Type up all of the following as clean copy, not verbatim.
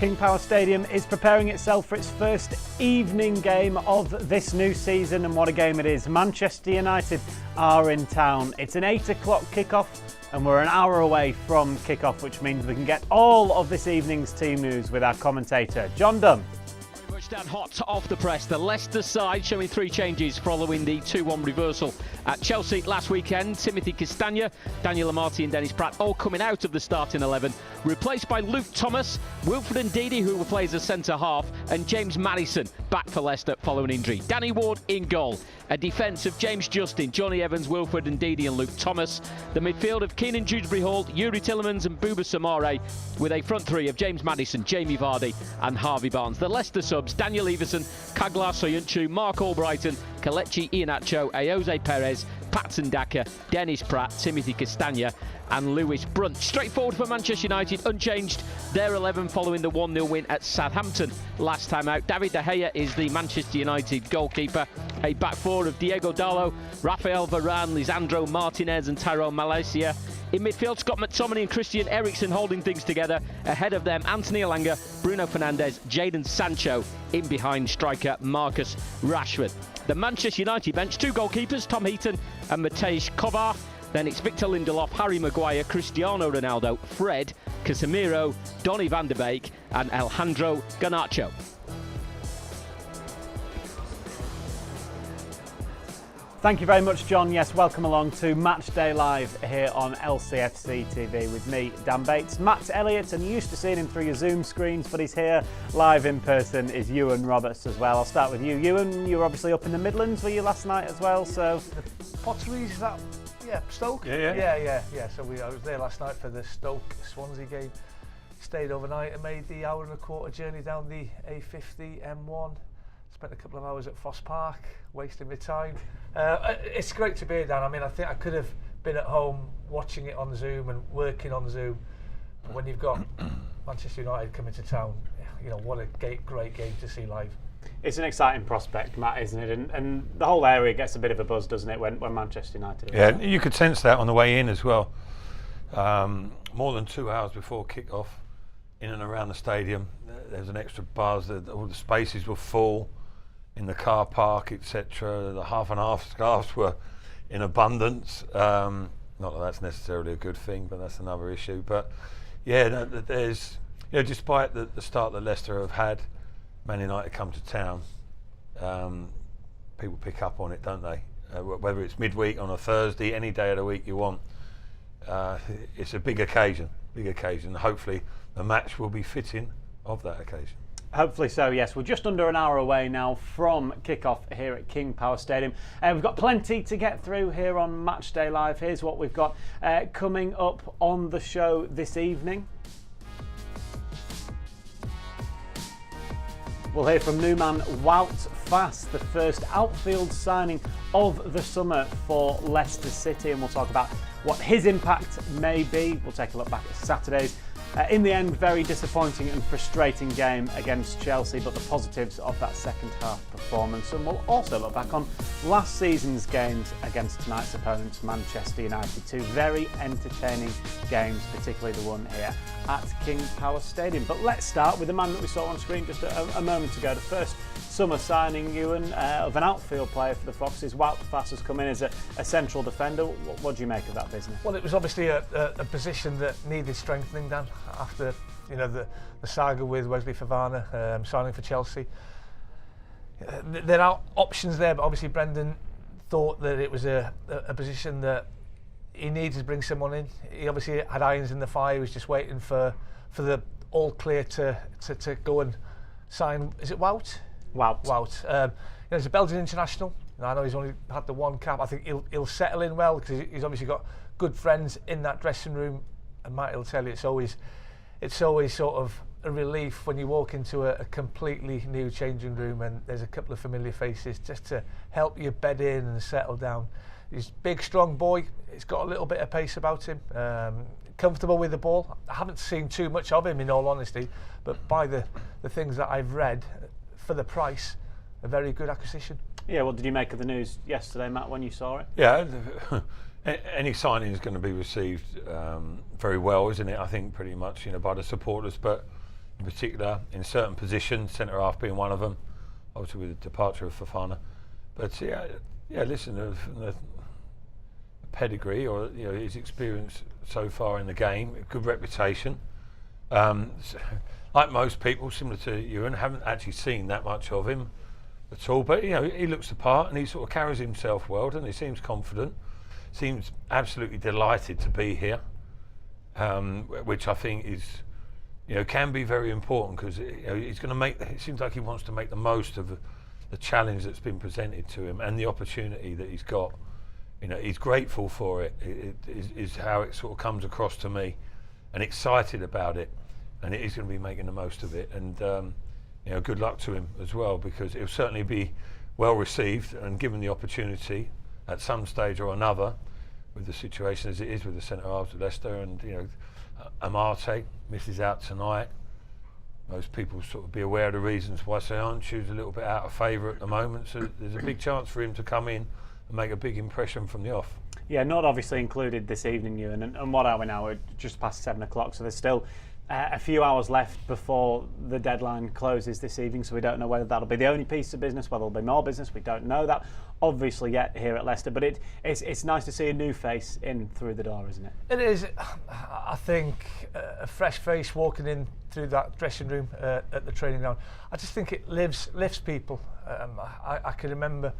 King Power Stadium is preparing itself for its first evening game of this new season, and what a game it is. Manchester United are in town. It's an 8 o'clock kickoff and we're an hour away from kickoff, which means we can get all of this evening's team news with our commentator, John Dunn. Touchdown hot off the press. The Leicester side showing 3 changes following the 2-1 reversal at Chelsea last weekend. Timothy Castagna, Daniel Amati and Dennis Pratt all coming out of the starting 11, replaced by Luke Thomas, Wilfred Ndidi, who will play as a centre-half, and James Maddison back for Leicester following injury. Danny Ward in goal. A defence of James Justin, Johnny Evans, Wilfred Ndidi and Luke Thomas. The midfield of Keenan Dewsbury-Hall, Yuri Tillemans and Bouba Samare, with a front 3 of James Maddison, Jamie Vardy and Harvey Barnes. The Leicester subs: Daniel Everson, Kaglar Soyuncu, Mark Albrighton, Kelechi Iheanacho, Ayoze Perez, Patson Daka, Dennis Pratt, Timothy Castagna and Lewis Brunt. Straightforward for Manchester United, unchanged their 11 following the 1-0 win at Southampton last time out. David De Gea is the Manchester United goalkeeper. A back 4 of Diego Dallo, Rafael Varane, Lisandro Martinez and Tyrone Malacia. In midfield, Scott McTominay and Christian Eriksen holding things together. Ahead of them, Anthony Elanga, Bruno Fernandes, Jadon Sancho. In behind, striker Marcus Rashford. The Manchester United bench: 2 goalkeepers, Tom Heaton and Matej Kovar. Then it's Victor Lindelof, Harry Maguire, Cristiano Ronaldo, Fred, Casemiro, Donny van de Beek and Alejandro Garnacho. Thank you very much, John. Yes, welcome along to Matchday Live here on LCFC TV with me, Dan Bates. Matt Elliott, and you're used to seeing him through your Zoom screens, but he's here live in person, is Ewan Roberts as well. I'll start with you. Ewan, you were obviously up in the Midlands, were you, last night as well? So the Potteries, is that? Yeah, Stoke? Yeah. So I was there last night for the Stoke-Swansea game. Stayed overnight and made the hour-and-a-quarter journey down the A50 M1. Spent a couple of hours at Foss Park, wasting my time. It's great to be here, Dan. I mean, I think I could have been at home watching it on Zoom and working on Zoom. But when you've got Manchester United coming to town, you know, what a great game to see live. It's an exciting prospect, Matt, isn't it? And the whole area gets a bit of a buzz, doesn't it, when Manchester United are Yeah, you could sense that on the way in as well. More than 2 hours before kick-off, in and around the stadium, there's an extra buzz. All the spaces were full in the car park, etc. The half-and-half scarves were in abundance. Not that that's necessarily a good thing, but that's another issue. But yeah, there's, you know, despite the start that Leicester have had, Man United come to town, people pick up on it, don't they? Whether it's midweek on a Thursday, any day of the week you want, it's a big occasion. Hopefully the match will be fitting of that occasion. Hopefully so, yes. We're just under an hour away now from kickoff here at King Power Stadium. We've got plenty to get through here on Matchday Live. Here's what we've got coming up on the show this evening. We'll hear from new man Wout Faes, the first outfield signing of the summer for Leicester City, and we'll talk about what his impact may be. We'll take a look back at Saturday's in the end, very disappointing and frustrating game against Chelsea, but the positives of that second half performance. And we'll also look back on last season's games against tonight's opponents, Manchester United. 2 very entertaining games, particularly the one here at King Power Stadium. But let's start with the man that we saw on screen just a moment ago. The first summer signing, Ewan, of an outfield player for the Foxes. Wout Faes has come in as a central defender. What do you make of that business? Well, it was obviously a position that needed strengthening, Dan, after the saga with Wesley Fofana signing for Chelsea. There are options there, but obviously Brendan thought that it was a position that he needed to bring someone in. He obviously had irons in the fire. He was just waiting for the all clear to go and sign. Is it Wout? Wout. He's a Belgian international. I know he's only had the 1 cap. I think he'll settle in well because he's obviously got good friends in that dressing room. And Matt will tell you, it's always sort of a relief when you walk into a completely new changing room and there's a couple of familiar faces just to help you bed in and settle down. He's a big, strong boy. He's got a little bit of pace about him. Comfortable with the ball. I haven't seen too much of him, in all honesty, but by the things that I've read, for the price, a very good acquisition. Yeah, what did you make of the news yesterday, Matt, when you saw it? Yeah, any signing is going to be received very well, isn't it? I think pretty much, by the supporters. But in particular in certain positions, centre half being one of them, obviously with the departure of Fofana. But listen, the pedigree or his experience so far in the game, good reputation. Like most people, similar to Ewan, haven't actually seen that much of him at all. But he looks the part and he sort of carries himself well, and he seems confident, seems absolutely delighted to be here, which I think is, can be very important because he's going to make. It seems like he wants to make the most of the challenge that's been presented to him and the opportunity that he's got. He's grateful for it. It is how it sort of comes across to me, and excited about it. And he's going to be making the most of it, and good luck to him as well, because it'll certainly be well received and given the opportunity at some stage or another, with the situation as it is with the centre halves of Leicester, and Amate misses out tonight. Most people sort of be aware of the reasons why Soyuncu's a little bit out of favour at the moment, so there's a big chance for him to come in and make a big impression from the off. Yeah, not obviously included this evening, Ewan, and what are we now? We're just past 7 o'clock, so there's still a few hours left before the deadline closes this evening, so we don't know whether that'll be the only piece of business, whether there'll be more business. We don't know that obviously yet here at Leicester, but it's nice to see a new face in through the door, isn't it? It is. I think a fresh face walking in through that dressing room at the training ground, I just think it lifts people. I can remember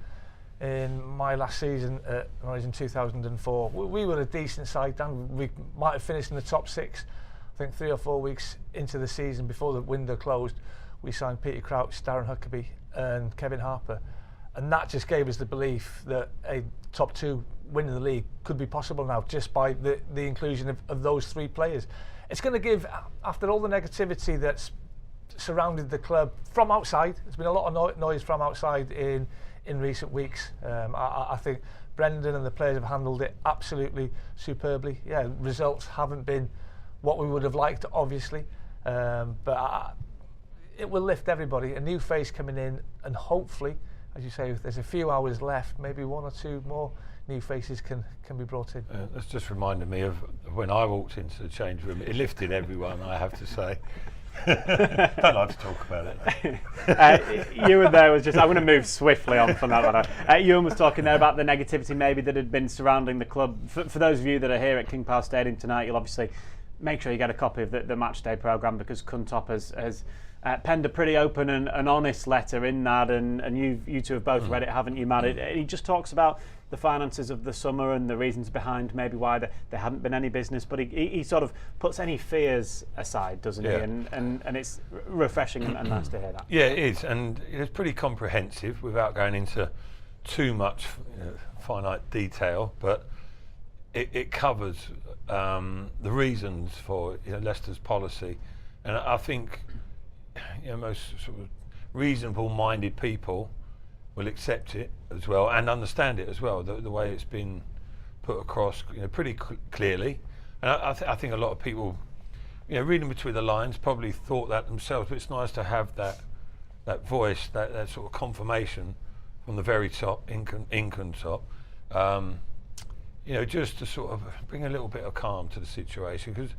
in my last season, when I was in 2004, we were a decent side, Dan. We might have finished in the top 6. I think 3 or 4 weeks into the season, before the window closed, we signed Peter Crouch, Darren Huckabee and Kevin Harper, and that just gave us the belief that a top 2 win in the league could be possible now, just by the inclusion of those 3 players. It's going to give, after all the negativity that's surrounded the club from outside, there's been a lot of noise from outside in recent weeks. I think Brendan and the players have handled it absolutely superbly. Yeah, results haven't been what we would have liked, obviously, but it will lift everybody. A new face coming in, and hopefully, as you say, if there's a few hours left, maybe 1 or 2 more new faces can be brought in. That's just reminded me of when I walked into the change room. It lifted everyone, I have to say. Don't like to talk about it. Ewan there was just, I'm going to move swiftly on from that one. Ewan was talking there about the negativity maybe that had been surrounding the club. For those of you that are here at King Power Stadium tonight, you'll obviously make sure you get a copy of the match day programme, because Kuntop has penned a pretty open and honest letter in that, and you two have both read it, haven't you, Matt? He just talks about the finances of the summer and the reasons behind maybe why there hadn't been any business, but he sort of puts any fears aside, doesn't he? And it's refreshing and nice to hear that. Yeah, it is, and it's pretty comprehensive without going into too much finite detail, but it covers the reasons for Leicester's policy, and I think most sort of reasonable-minded people will accept it as well and understand it as well. The way it's been put across, pretty clearly, and I think a lot of people, reading between the lines, probably thought that themselves. But it's nice to have that voice, that sort of confirmation from the very top, Incan top. Just to sort of bring a little bit of calm to the situation, because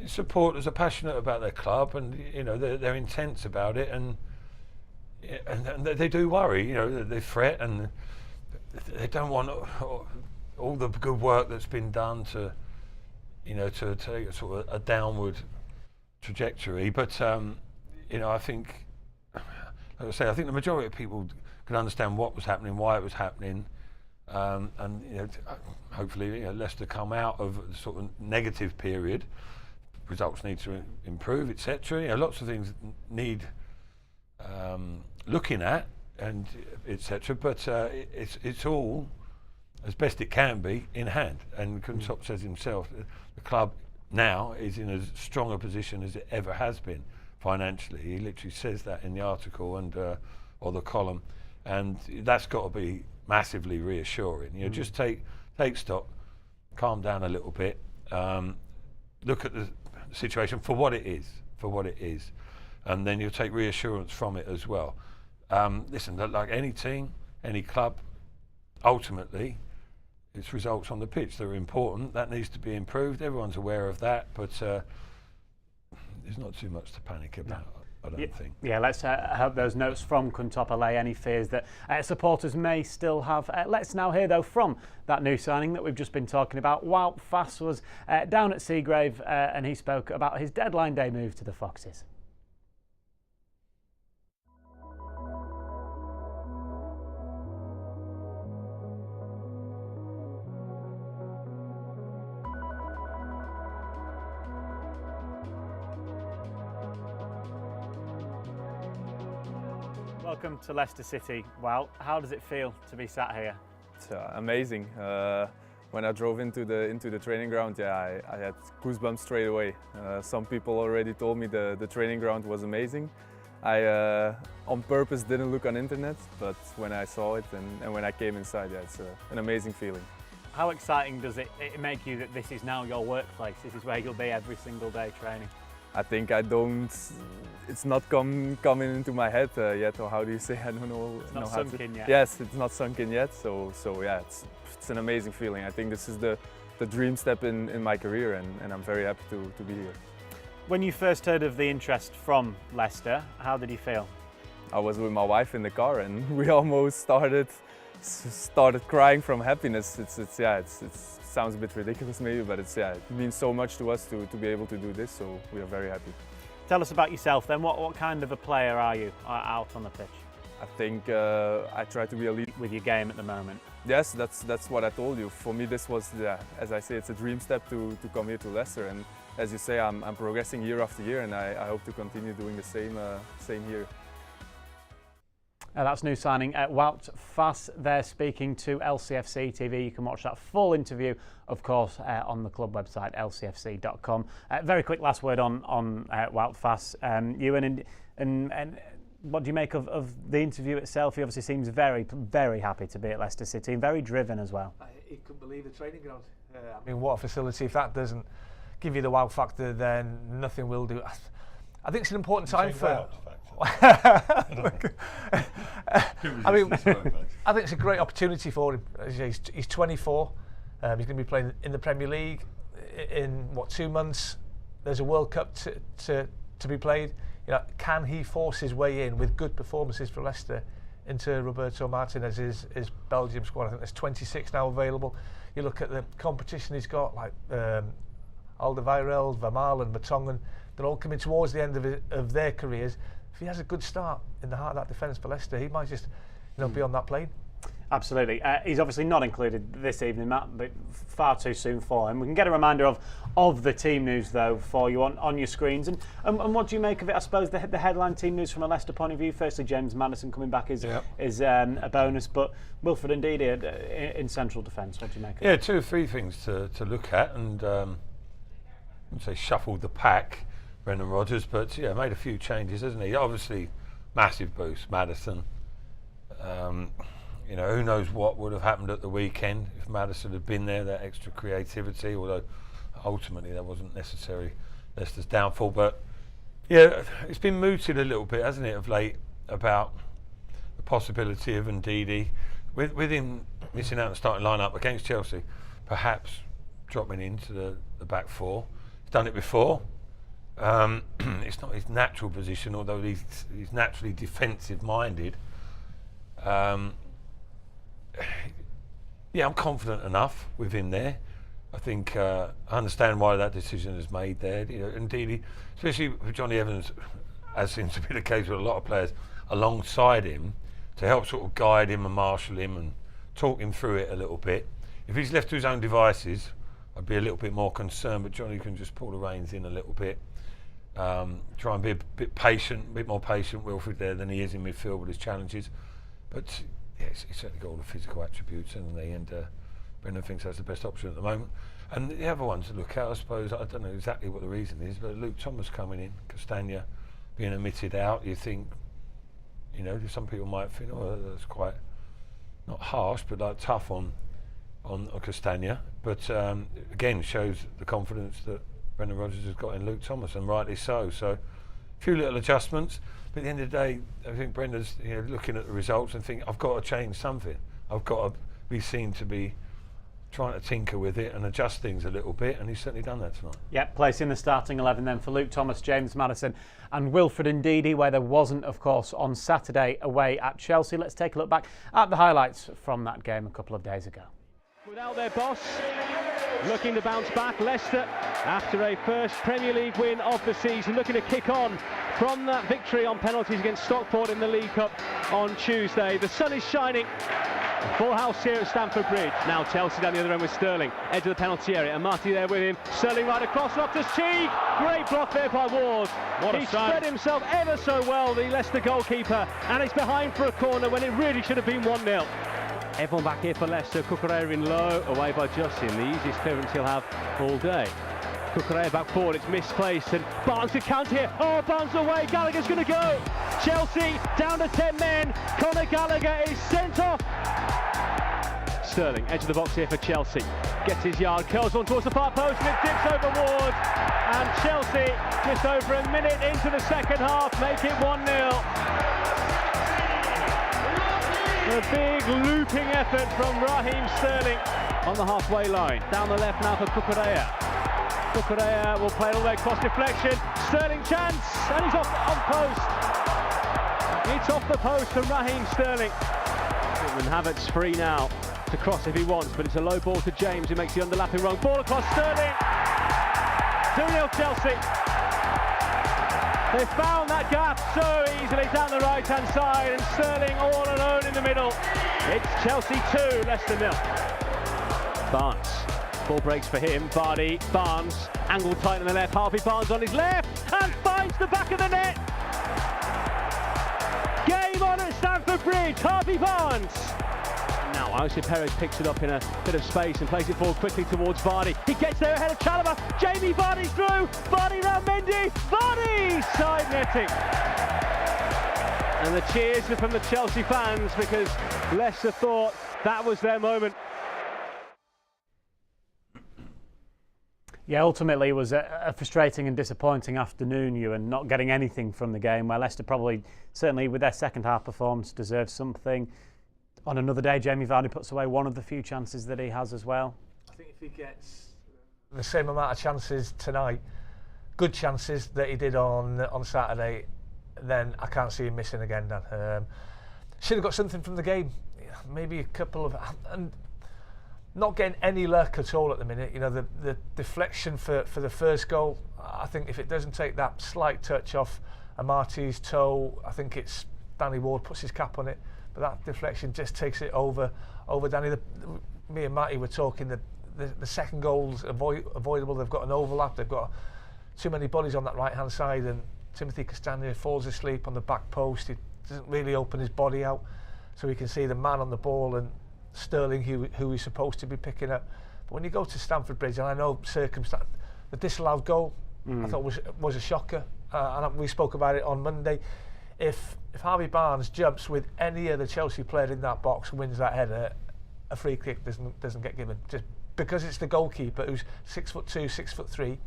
supporters are passionate about their club, and they're intense about it, and they do worry. They fret, and they don't want all the good work that's been done to take sort of a downward trajectory. But I think, like I say, I think the majority of people can understand what was happening, why it was happening. And hopefully Leicester come out of the sort of negative period. Results need to improve, etc. Lots of things need looking at, and etc. But it's all, as best it can be, in hand. And Kuntop says himself, the club now is in as strong a position as it ever has been financially. He literally says that in the article and or the column, and that's got to be massively reassuring. Just take stock, calm down a little bit, look at the situation for what it is, and then you'll take reassurance from it as well. Listen, like any team, any club, ultimately it's results on the pitch that are important. That needs to be improved. Everyone's aware of that, but there's not too much to panic about. I don't think. Yeah, let's hope those notes from Kuntop allay any fears that supporters may still have. Let's now hear, though, from that new signing that we've just been talking about. Wout Faes was down at Seagrave and he spoke about his deadline day move to the Foxes. Welcome to Leicester City. Wout, how does it feel to be sat here? It's amazing. When I drove into the training ground, I had goosebumps straight away. Some people already told me the training ground was amazing. I on purpose didn't look on internet, but when I saw it and when I came inside, it's an amazing feeling. How exciting does it make you that this is now your workplace? This is where you'll be every single day training? I think it's not coming into my head yet, or how do you say? I don't know. It's not sunk in yet. Yes, it's not sunk in yet. So yeah, it's an amazing feeling. I think this is the dream step in my career, and I'm very happy to be here. When you first heard of the interest from Leicester, how did you feel? I was with my wife in the car, and we almost started crying from happiness. It sounds a bit ridiculous maybe, but it means so much to us to be able to do this, so we are very happy. Tell us about yourself then. What kind of a player are you out on the pitch? I think I try to be a leader. With your game at the moment? Yes, that's what I told you. For me, this was, as I say, it's a dream step to come here to Leicester, and as you say, I'm progressing year after year, and I hope to continue doing the same here. That's new signing Wout Faes there speaking to LCFC TV. You can watch that full interview, of course, on the club website, lcfc.com. Very quick last word on Wout Faes. Ewan, and what do you make of the interview itself? He obviously seems very, very happy to be at Leicester City and very driven as well. He couldn't believe the training ground. I mean, what a facility. If that doesn't give you the wow factor, then nothing will do. I think it's an important time for... I mean, I think it's a great opportunity for him. He's 24. He's going to be playing in the Premier League in 2 months. There's a World Cup to be played. You know, can he force his way in with good performances for Leicester into Roberto Martinez's Belgium squad? I think there's 26 now available. You look at the competition he's got, like Alderweireld, Vermaelen and Vertonghen. They're all coming towards the end of their careers. If he has a good start in the heart of that defence for Leicester, he might just be on that plane. Absolutely. He's obviously not included this evening, Matt, but far too soon for him. We can get a reminder of the team news, though, for you on your screens. And what do you make of it? I suppose the headline team news from a Leicester point of view, firstly, James Maddison coming back is a bonus, but Wilfred Ndidi in central defence, what do you make of it? Yeah, 2 or 3 things to look at, and I wouldn't say shuffled the pack, Brendan Rodgers, but yeah, made a few changes, hasn't he? Obviously, massive boost, Maddison. You know, who knows what would have happened at the weekend if Maddison had been there, that extra creativity, although ultimately that wasn't necessarily Leicester's downfall. But yeah, it's been mooted a little bit, hasn't it, of late, about the possibility of Ndidi, with him missing out on the starting lineup against Chelsea, perhaps dropping into the back 4. He's done it before. It's not his natural position, although he's naturally defensive-minded. Yeah, I'm confident enough with him there. I think I understand why that decision is made there. You know, indeed, especially with Johnny Evans, as seems to be the case with a lot of players, alongside him to help sort of guide him and marshal him and talk him through it a little bit. If he's left to his own devices, I'd be a little bit more concerned, but Johnny can just pull the reins in a little bit. Try and be a bit patient, a bit more patient, Wilfred, there than he is in midfield with his challenges. But yeah, he's certainly got all the physical attributes, hasn't he? And Brendan thinks that's the best option at the moment. And the other one to look at, I suppose, I don't know exactly what the reason is, but Luke Thomas coming in, Castagna being omitted out, you think, you know, some people might think, oh, that's quite, not harsh, but like tough on Castagna. But again, shows the confidence that Brendan Rodgers has got in Luke Thomas, and rightly so. So a few little adjustments, but at the end of the day, I think Brendan's looking at the results and think, I've got to change something. I've got to be seen to be trying to tinker with it and adjust things a little bit, and he's certainly done that tonight. Yep, placing the starting 11 then for Luke Thomas, James Maddison and Wilfred Ndidi, where there wasn't, of course, on Saturday away at Chelsea. Let's take a look back at the highlights from that game a couple of days ago. Without their boss, looking to bounce back, Leicester, after a first Premier League win of the season, looking to kick on from that victory on penalties against Stockport in the League Cup on Tuesday. The sun is shining. Full house here at Stamford Bridge. Now Chelsea down the other end with Sterling, edge of the penalty area, and Marty there with him. Sterling right across, Loftus-Cheek. Great block there by Ward. He spread himself ever so well, the Leicester goalkeeper, and it's behind for a corner when it really should have been 1-0. Everyone back here for Leicester. Cucurella in low, away by Justin. The easiest clearance he'll have all day. Cucurella back forward, it's misplaced, and Barnes to count here. Oh, Barnes away, Gallagher's going to go. Chelsea down to 10 men. Conor Gallagher is sent off. Sterling, edge of the box here for Chelsea. Gets his yard, curls on towards the far post, and it dips over Ward. And Chelsea, just over a minute into the second half, make it 1-0. A big looping effort from Raheem Sterling on the halfway line. Down the left now for Cucurella. Cucurella will play all the way across deflection. Sterling chance, and he's off post. It's off the post from Raheem Sterling. And Havertz free now to cross if he wants, but it's a low ball to James who makes the underlapping run. Ball across Sterling. 2-0 Chelsea. They found that gap so easily down the right-hand side, and Sterling all alone in the middle. It's Chelsea 2, Leicester 0. Barnes, ball breaks for him. Vardy, Barnes, angled tight on the left. Harvey Barnes on his left, and finds the back of the net. Game on at Stamford Bridge, Harvey Barnes. Now Jose Perez picks it up in a bit of space and plays it forward quickly towards Vardy. He gets there ahead of Chalobah. Jamie Vardy's through. Vardy round Mendy. Vardy side netting. And the cheers are from the Chelsea fans because Leicester thought that was their moment. Yeah, ultimately it was a frustrating and disappointing afternoon, Ewan, not getting anything from the game, where Leicester probably, certainly with their second half performance, deserves something. On another day, Jamie Vardy puts away one of the few chances that he has as well. I think if he gets the same amount of chances tonight, good chances that he did on Saturday, then I can't see him missing again, Dan. Should have got something from the game. Maybe a couple of... And not getting any luck at all at the minute. You know, the deflection for the first goal, I think if it doesn't take that slight touch off Amartey's toe, I think it's Danny Ward puts his cap on it. But that deflection just takes it over Danny. Me and Matty were talking the second goal's avoidable. They've got an overlap. They've got too many bodies on that right-hand side, and Timothy Castagna falls asleep on the back post. He doesn't really open his body out, so we can see the man on the ball and Sterling, who he's supposed to be picking up. But when you go to Stamford Bridge, and I know circumstance, the disallowed goal, I thought was a shocker, and we spoke about it on Monday. If Harvey Barnes jumps with any other Chelsea player in that box and wins that header, a free kick doesn't get given. Just because it's the goalkeeper who's 6'2", 6'3",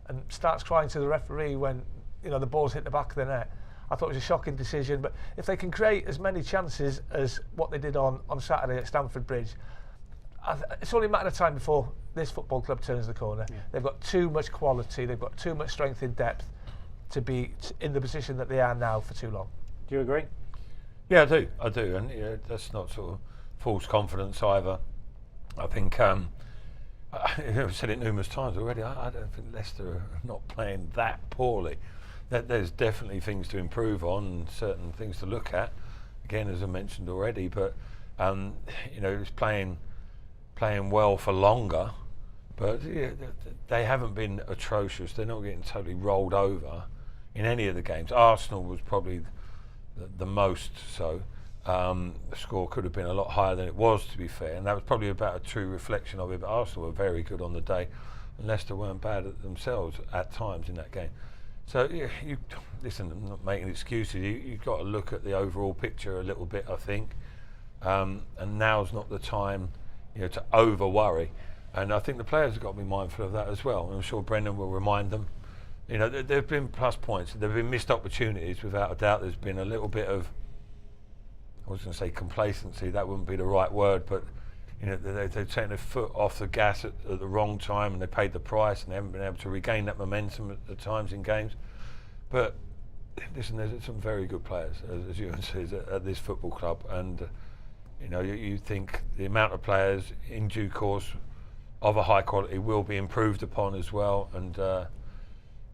and starts crying to the referee when the ball's hit the back of the net. I thought it was a shocking decision. But if they can create as many chances as what they did on Saturday at Stamford Bridge, it's only a matter of time before this football club turns the corner. Yeah. They've got too much quality. They've got too much strength in depth to be in the position that they are now for too long. Do you agree? Yeah, I do, and that's not sort of false confidence either. I think I've said it numerous times already. I don't think Leicester are not playing that poorly. There's definitely things to improve on, and certain things to look at. Again, as I mentioned already, but it's playing well for longer. But they haven't been atrocious. They're not getting totally rolled over in any of the games. Arsenal was probably the most so. The score could have been a lot higher than it was, to be fair, and that was probably about a true reflection of it. But Arsenal were very good on the day, and Leicester weren't bad at themselves at times in that game. So you listen, I'm not making excuses. You've got to look at the overall picture a little bit, I think, and now's not the time, to over worry. And I think the players have got to be mindful of that as well. And I'm sure Brendan will remind them. There have been plus points. There have been missed opportunities. Without a doubt, there's been a little bit of, I was going to say complacency. That wouldn't be the right word, but you know, they've taken their foot off the gas at the wrong time, and they paid the price, and they haven't been able to regain that momentum at times in games. But listen, there's some very good players, as Ewan says, at this football club, and you know, you think the amount of players in due course of a high quality will be improved upon as well. And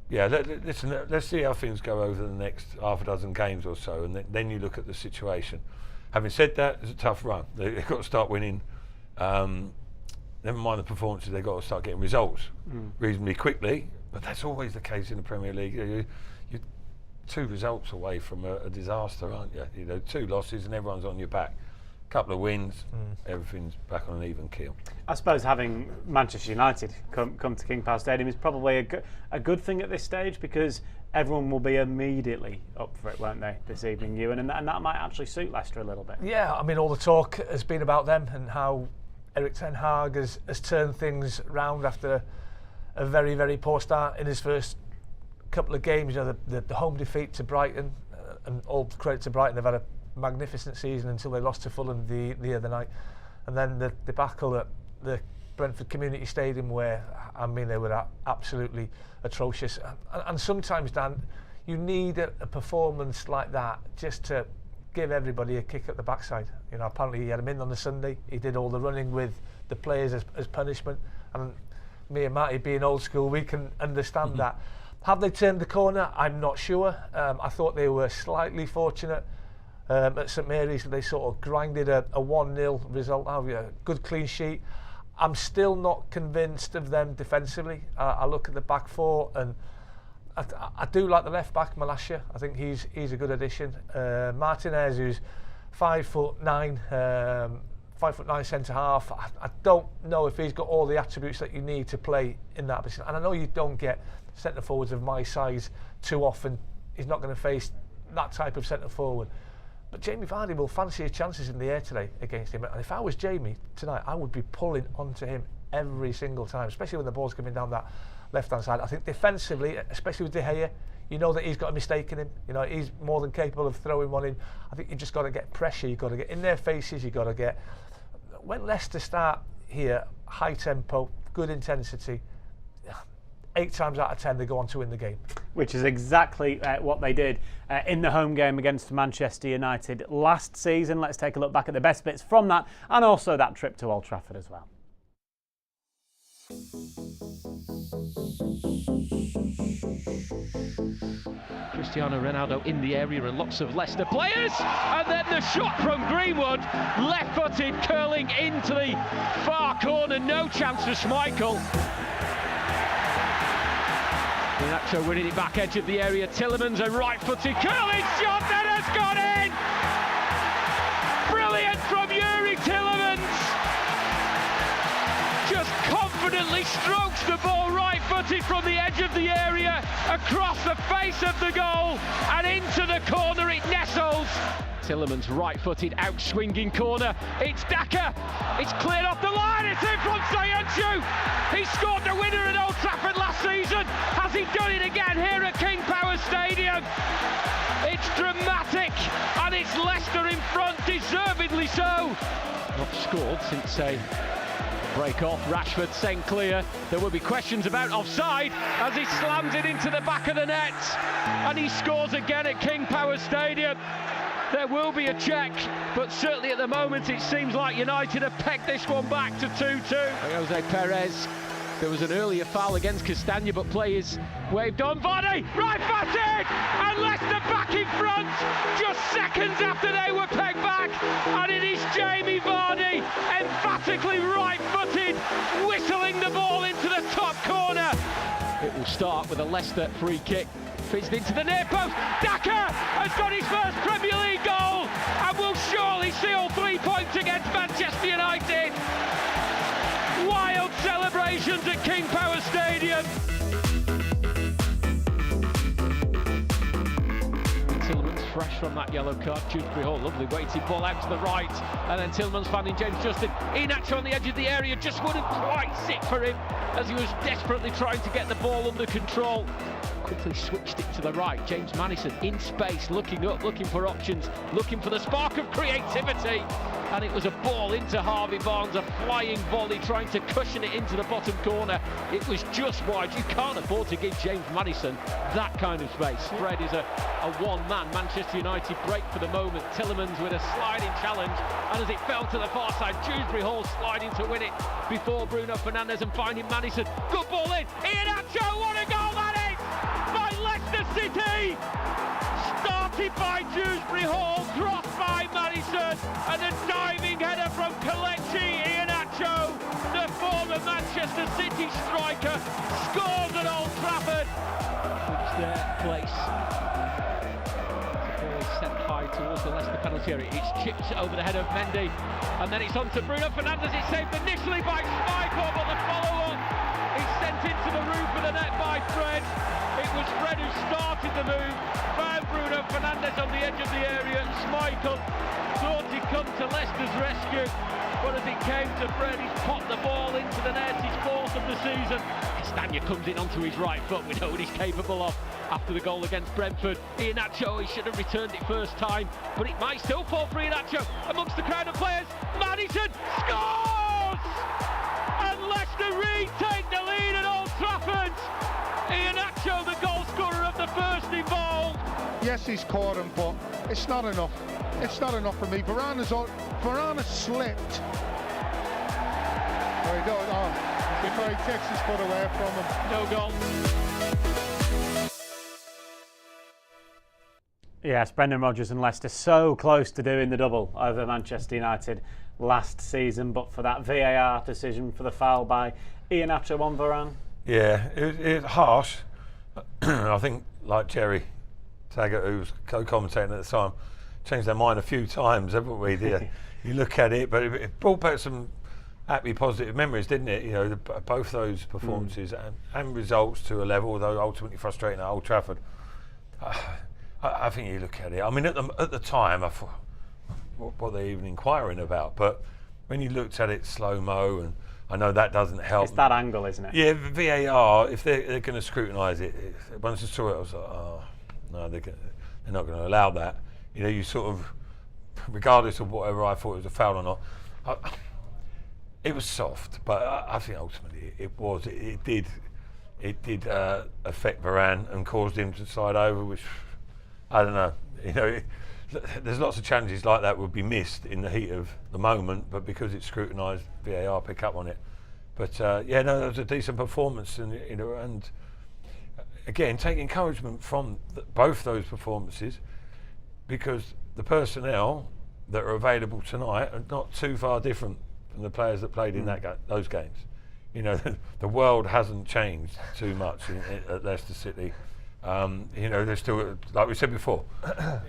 yeah, let's see how things go over the next half a dozen games or so, and then you look at the situation. Having said that, it's a tough run. They've got to start winning. Never mind the performances, they've got to start getting results reasonably quickly. But that's always the case in the Premier League. You're 2 results away from a disaster, aren't you? You know, 2 losses and everyone's on your back. Couple of wins, everything's back on an even keel. I suppose having Manchester United come to King Power Stadium is probably a good thing at this stage, because everyone will be immediately up for it, won't they, this evening, Ewan? And that might actually suit Leicester a little bit. Yeah, I mean, all the talk has been about them and how Erik ten Hag has turned things round after a very, very poor start in his first couple of games. You know, the home defeat to Brighton, and all credit to Brighton, they've had a magnificent season until they lost to Fulham the other night, and then the debacle at the Brentford Community Stadium, where, I mean, they were absolutely atrocious. And sometimes, Dan, you need a performance like that just to give everybody a kick at the backside. You know, apparently he had him in on the Sunday. He did all the running with the players as punishment, and me and Matty, being old school, we can understand that. Have they turned the corner? I'm not sure. I thought they were slightly fortunate at St Mary's. They sort of grinded a 1-0 result out, a good clean sheet. I'm still not convinced of them defensively. I look at the back four, and I do like the left back, Malacia. I think he's a good addition. Martinez, who's 5'9", 5'9" centre half. I don't know if he's got all the attributes that you need to play in that position. And I know you don't get centre forwards of my size too often. He's not going to face that type of centre forward. But Jamie Vardy will fancy his chances in the air today against him. And if I was Jamie tonight, I would be pulling onto him every single time, especially when the ball's coming down that left-hand side. I think defensively, especially with De Gea, you know that he's got a mistake in him. You know, he's more than capable of throwing one in. I think you just got to get pressure. You've got to get in their faces. You've got to get... When Leicester start here, high tempo, good intensity, 8 times out of 10 they go on to win the game. Which is exactly what they did in the home game against Manchester United last season. Let's take a look back at the best bits from that, and also that trip to Old Trafford as well. Cristiano Ronaldo in the area and lots of Leicester players, and then the shot from Greenwood, left-footed, curling into the far corner. No chance for Schmeichel. Nacho winning it back edge of the area. Tillemans, a right-footed curling shot that has gone in. Brilliant from Yuri Tillemans. Just confidently strokes the ball right-footed from the edge of the area, across the face of the goal, and into the corner it nestles. Tillemans right-footed, out-swinging corner. It's Daka. It's cleared off the line. It's in from Sayuncu. He scored the winner at Old Trafford last season. Has he done it again here at King Power Stadium? It's dramatic, and it's Leicester in front, deservedly so. Not scored since a break off. Rashford sent clear. There will be questions about offside as he slams it into the back of the net, and he scores again at King Power Stadium. There will be a check, but certainly at the moment it seems like United have pegged this one back to 2-2. Jose Perez. There was an earlier foul against Castagna, but play is waved on. Vardy, right-footed, and Leicester back in front just seconds after they were pegged back, and it is Jamie Vardy, emphatically right-footed, whistling the ball into the top corner. It will start with a Leicester free kick. Fizzed into the near post. Daka has got his first Premier League goal and will surely seal 3 points against Manchester United. Wild celebrations at King Power Stadium. Tillemans fresh from that yellow card. Dewsbury Hall, lovely weighted ball out to the right, and then Tillemans finding James Justin. Iheanacho on the edge of the area, just wouldn't quite sit for him as he was desperately trying to get the ball under control. Quickly switched it to the right. James Maddison in space, looking up, looking for options, looking for the spark of creativity. and it was a ball into Harvey Barnes, a flying volley trying to cushion it into the bottom corner. It was just wide. You can't afford to give James Maddison that kind of space. Fred is a one-man Manchester United break for the moment. Tillemans with a sliding challenge, and as it fell to the far side, Dewsbury Hall sliding to win it before Bruno Fernandes and finding Maddison. Good ball in. Iheanacho, what a goal that is by Leicester City! Started by Dewsbury Hall, crossed by Maddison, and a diving header from Kelechi Iheanacho, the former Manchester City striker, scores at Old Trafford. It's their place. The ball is sent high towards the Leicester penalty area. It's chipped over the head of Mendy, and then it's on to Bruno Fernandes. It's saved initially by Schmeichel, but the follow-up is sent into the roof of the net by Fred. It was Fred who started the move, found Bruno Fernandes on the edge of the area, and Schmeichel thought he'd come to Leicester's rescue, but as it came to Fred, he's popped the ball into the net, his fourth of the season. Castagna comes in onto his right foot, we know what he's capable of after the goal against Brentford. Iheanacho, he should have returned it first time, but it might still fall for Iheanacho amongst the crowd of players. Maddison scores! And Leicester retake the lead at Old Trafford. Iheanacho, the goal scorer of the first involved. Yes, he's caught him, but it's not enough. It's not enough for me. Varane slipped. There he goes. Oh, before he takes his foot away from him. No goal. Yes, Brendan Rodgers and Leicester so close to doing the double over Manchester United last season, but for that VAR decision for the foul by Iheanacho on Varane. Yeah, it's harsh. I think, like Jerry Taggart, who was co-commentating at the time, changed their mind a few times, haven't we? You look at it, but it brought back some happy, positive memories, didn't it? You know, both those performances and results to a level, although ultimately frustrating at Old Trafford. I think you look at it. I mean, at the time, I thought, what are they even inquiring about? But when you looked at it slow-mo, and I know that doesn't help. It's that angle, isn't it? Yeah, VAR, if they're going to scrutinise it, once I saw it, I was like, oh, no, they're not going to allow that. You know, you sort of, regardless of whatever I thought it was a foul or not, it was soft, but I think ultimately it did affect Varane and caused him to slide over, which, I don't know, you know, there's lots of challenges like that would be missed in the heat of the moment, but because it's scrutinised, VAR pick up on it. But yeah, no, that was a decent performance, and you know, and again, take encouragement from both those performances, because the personnel that are available tonight are not too far different from the players that played in those games. You know, the world hasn't changed too much at Leicester City. You know, they're still, like we said before,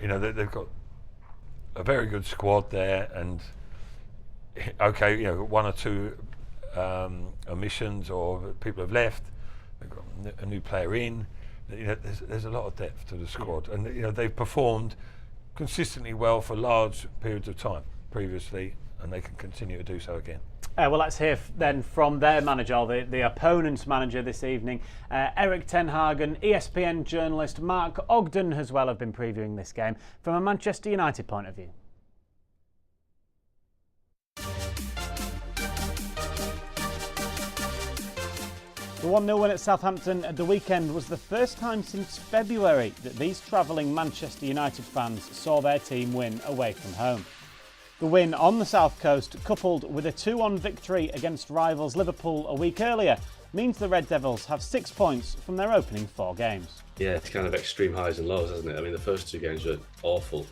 you know, they've got a very good squad there, and okay, you know, one or two omissions or people have left. They've got a new player in. You know, there's a lot of depth to the squad, and you know, they've performed consistently well for large periods of time previously, and they can continue to do so again. Well, let's hear then from their manager, the opponent's manager this evening, Erik ten Hag, and ESPN journalist Mark Ogden as well have been previewing this game from a Manchester United point of view. The 1-0 win at Southampton at the weekend was the first time since February that these travelling Manchester United fans saw their team win away from home. The win on the South Coast, coupled with a 2-1 victory against rivals Liverpool a week earlier, means the Red Devils have 6 points from their opening 4 games. Yeah, it's kind of extreme highs and lows, hasn't it? I mean, the first 2 games were awful.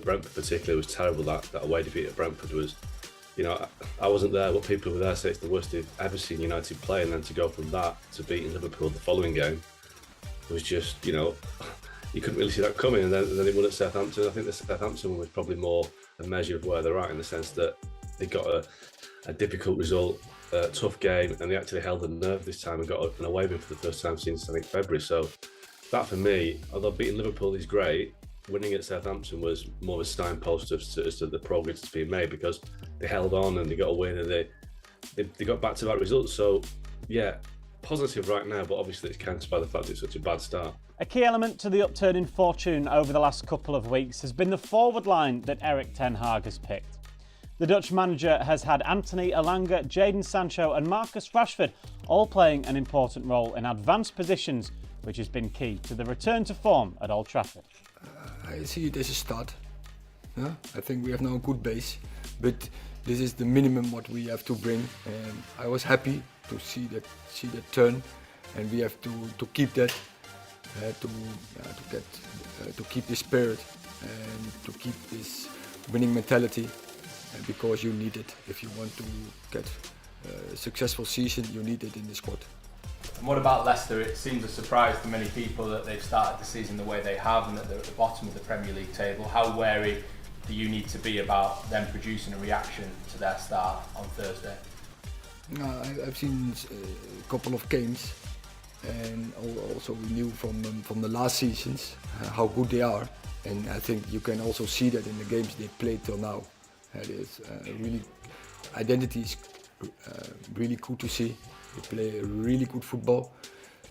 Brentford particularly was terrible. That away defeat at Brentford was, you know, I wasn't there, but people who were there say it's the worst they've ever seen United play, and then to go from that to beating Liverpool the following game was just, you know, you couldn't really see that coming. And then they won at Southampton. I think the Southampton one was probably more a measure of where they're at, in the sense that they got a difficult result, tough game, and they actually held the nerve this time and got an away win for the first time since, I think, February. So that, for me, although beating Liverpool is great, winning at Southampton was more of a signpost as to the progress that's being made, because they held on and they got a win, and they got back-to-back results. So yeah, positive right now, but obviously it's countered by the fact it's such a bad start. A key element to the upturn in fortune over the last couple of weeks has been the forward line that Erik ten Hag has picked. The Dutch manager has had Anthony Elanga, Jadon Sancho and Marcus Rashford all playing an important role in advanced positions, which has been key to the return to form at Old Trafford. I see it as a start. Yeah? I think we have now a good base, but this is the minimum what we have to bring. And I was happy to see that turn, and we have to keep that, to keep this spirit and to keep this winning mentality, because you need it if you want to get a successful season. You need it in the squad. And what about Leicester? It seems a surprise to many people that they've started the season the way they have and that they're at the bottom of the Premier League table. How wary do you need to be about them producing a reaction to their start on Thursday? I've seen a couple of games, and also we knew from the last seasons how good they are, and I think you can also see that in the games they played till now. It is really, identity is really good to see. They play really good football,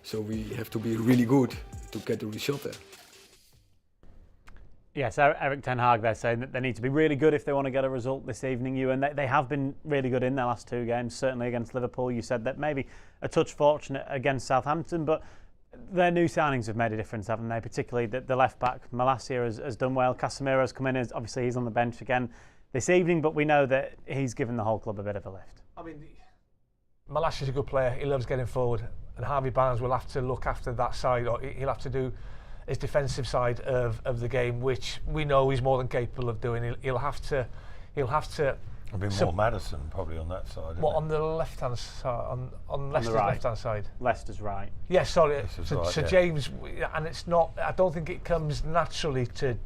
so we have to be really good to get the result there. Yes, Eric Ten Hag, they're saying that they need to be really good if they want to get a result this evening, and they have been really good in their last two games, certainly against Liverpool. You said that maybe a touch fortunate against Southampton, but their new signings have made a difference, haven't they? Particularly the left-back, Malacia, has done well. Casemiro's come in, obviously he's on the bench again this evening, but we know that he's given the whole club a bit of a lift. I mean, Malacia's a good player, he loves getting forward, and Harvey Barnes will have to look after that side, or he'll have to do his defensive side of the game, which we know he's more than capable of doing. He'll have to. It'll be more Maddison probably on that side. What, on the left-hand side? On Leicester's right. left-hand side? Leicester's right. Yeah, sorry. Leicester's right, so yeah. James, and it's not. I don't think it comes naturally to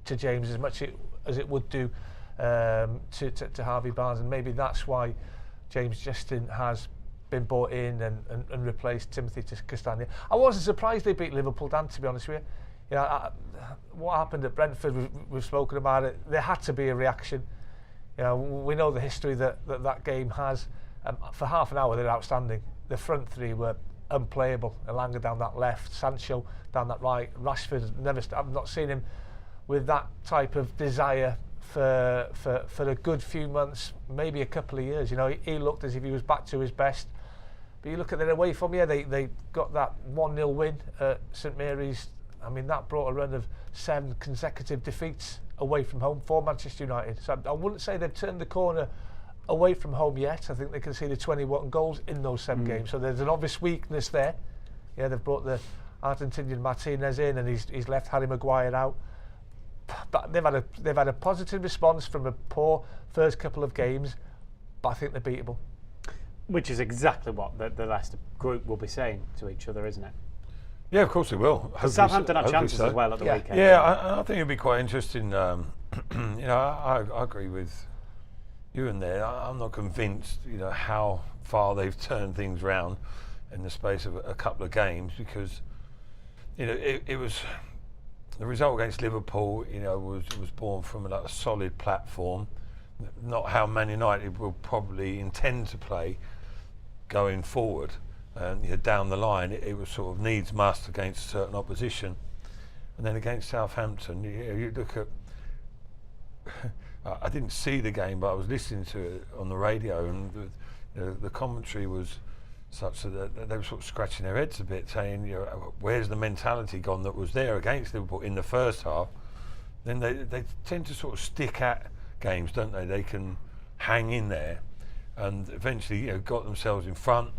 James as much as it would do to Harvey Barnes, and maybe that's why James Justin has been brought in and replaced Timothy Castagna. I wasn't surprised they beat Liverpool, Dan, to be honest with you. You know, what happened at Brentford, we've spoken about it. There had to be a reaction. You know, we know the history that game has. For half an hour, they're outstanding. The front three were unplayable. Elanga down that left, Sancho down that right. Rashford, I've not seen him with that type of desire for a good few months, maybe a couple of years. You know, he looked as if he was back to his best. But you look at their away form, they got that 1-0 win at St Mary's. I mean, that brought a run of 7 consecutive defeats away from home for Manchester United. So I wouldn't say they've turned the corner away from home yet. I think they can see the 21 goals in those 7 games. So there's an obvious weakness there. Yeah, they've brought the Argentinian Martinez in, and he's left Harry Maguire out. But they've had a positive response from a poor first couple of games, but I think they're beatable. Which is exactly what the Leicester group will be saying to each other, isn't it? Yeah, of course it will. Southampton had chances as well at the weekend. Yeah, I think it'd be quite interesting. You know, I agree with you in there. I'm not convinced, you know, how far they've turned things round in the space of a couple of games, because, you know, it was the result against Liverpool. You know, was born from a solid platform, not how Man United will probably intend to play going forward. And you know, down the line, it was sort of needs must against certain opposition, and then against Southampton, you look at. I didn't see the game, but I was listening to it on the radio, and the commentary was such that they were sort of scratching their heads a bit, saying, you know, where's the mentality gone that was there against Liverpool in the first half? Then they tend to sort of stick at games, don't they? They can hang in there, and eventually, you know, got themselves in front.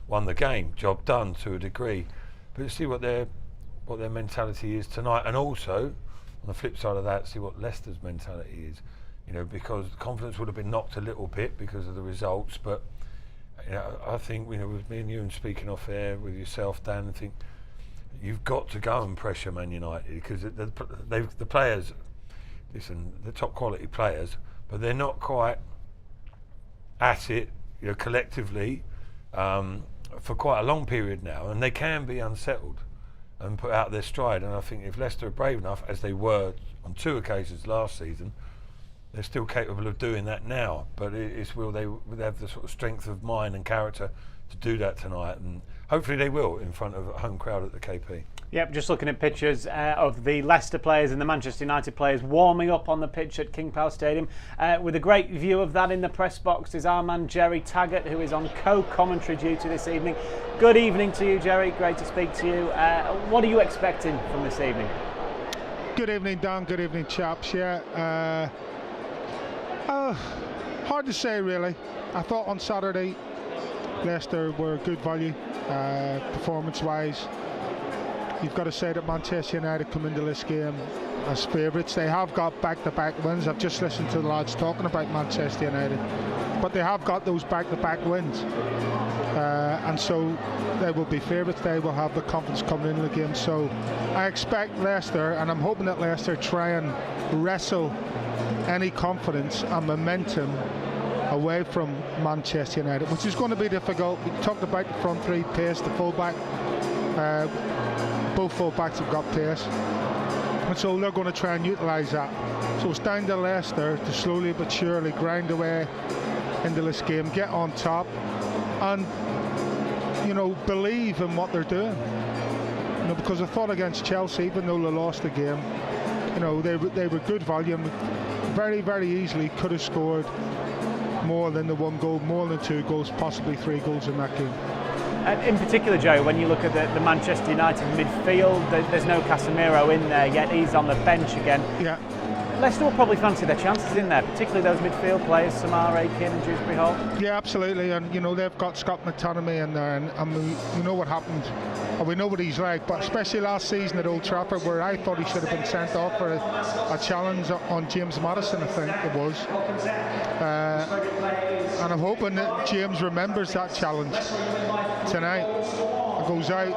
Won the game, job done to a degree. But see what their mentality is tonight, and also on the flip side of that, see what Leicester's mentality is. You know, because confidence would have been knocked a little bit because of the results. But you know, I think, you know, with me and you and speaking off air with yourself, Dan, I think you've got to go and pressure Man United, because the players, listen, the top quality players, but they're not quite at it, you know, collectively. For quite a long period now, and they can be unsettled and put out their stride. And I think if Leicester are brave enough, as they were on 2 occasions last season, they're still capable of doing that now. But will they have the sort of strength of mind and character to do that tonight? And hopefully they will in front of a home crowd at the KP. Yep, just looking at pictures of the Leicester players and the Manchester United players warming up on the pitch at King Power Stadium. With a great view of that in the press box is our man Jerry Taggart, who is on co-commentary duty this evening. Good evening to you, Jerry. Great to speak to you. What are you expecting from this evening? Good evening, Dan. Good evening, chaps. Yeah, hard to say really. I thought on Saturday Leicester were good value performance-wise. You've got to say that Manchester United come into this game as favourites. They have got back-to-back wins. I've just listened to the lads talking about Manchester United, but they have got those back-to-back wins, and so they will be favourites. They will have the confidence coming into the game. So I expect Leicester, and I'm hoping that Leicester try and wrestle any confidence and momentum away from Manchester United, which is going to be difficult. We talked about the front three, pace, the fullback. Both full-backs have got pace, and so they're going to try and utilise that. So it's down to Leicester to slowly but surely grind away into this game, get on top, and believe in what they're doing. Because I thought against Chelsea, even though they lost the game, they were good value and very, very easily could have scored more than the 1 goal, more than 2 goals, possibly 3 goals in that game. In particular, Joe, when you look at the Manchester United midfield, there's no Casemiro in there yet. He's on the bench again. Yeah. Leicester will probably fancy their chances in there, particularly those midfield players, Samare, Keane and Dewsbury Hall. Yeah, absolutely. And, they've got Scott McTominay in there. And we know what happened. And we know what he's like. But especially last season at Old Trafford, where I thought he should have been sent off for a challenge on James Maddison, I think it was. And I'm hoping that James remembers that challenge tonight. Goes out